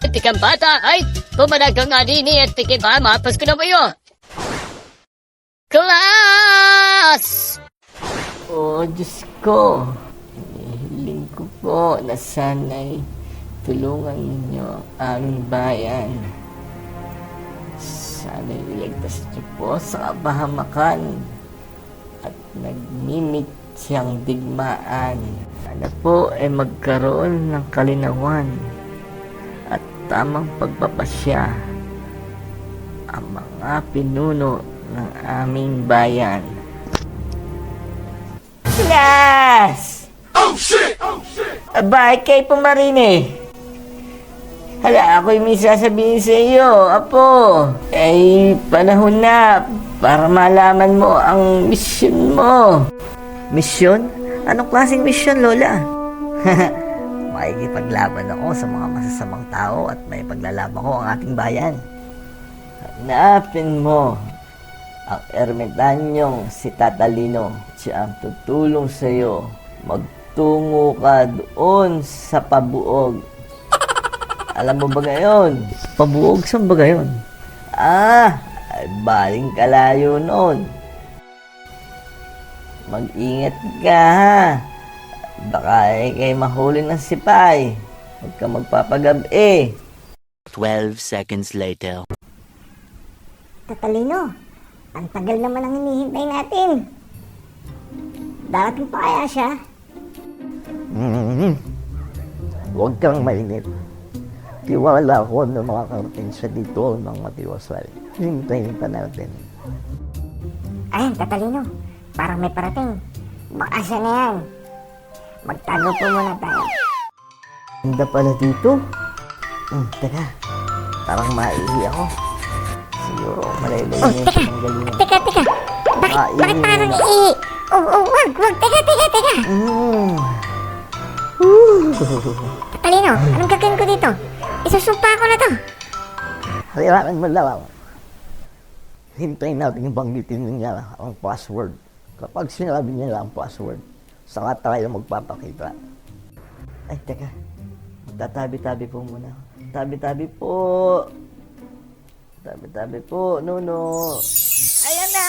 Tikang bata, ay, pumalag ka nga din at tikin ba, mapas ko na ba yun? Class! Oh, Diyos ko. Hinihiling ko po na sana'y tulungan ninyo ang bayan. Sana'y iligtas niyo po sa kabahamakan at nagmimit siyang digmaan. Sana po ay magkaroon ng kalinawan at tamang pagpapasya ang mga pinuno ng aming bayan. Silas! Oh shit! Oh shit! Abay, kay Pumarine. Hala, ako'y may sasabihin sa iyo, Apo. Ay, panahon na para malaman mo ang misyon mo. Misyon? Anong klaseng misyon, Lola? Makikipaglaban ako sa mga masasamang tao at may paglalaban ko ang ating bayan. Hanapin mo ang ermitanyong si Tatalino. Siya ang tutulong sa iyo. Magtungo ka doon sa pabuog. Alam mo ba ngayon? Pabuog? Saan ba ngayon? Ay baling kalayo noon. Mag-ingat ka, ha? Baka kay mahuli ng sipay. Huwag ka magpapagabi. 12 seconds later. Tatalino, ang tagal naman ang hinihintay natin. Darating pa kaya siya? Huwag kang mainit. Tiwala ko na makakarating siya dito ng matiwasay. Hintayin pa natin. Ayun, Tatalino, parang may parating. Baka siya na yan. Magtago po muna tayo. Ganda pala dito. Teka, parang maihi ako. Siguro malalayo Oh, niya teka, sa galingan. teka. Bakit parang ii? Wag, teka. Tatalino, anong gagawin ko dito? Isusumpa ko na to. Kailangan mo lang. Hintayin natin banggitin niya ang password. Kapag sinabi niya ang password, saka tayo magpapakita. Ay, teka. Tatabi-tabi po muna. Tabi-tabi po. Tabi-tabi po, Nuno. Ayan na!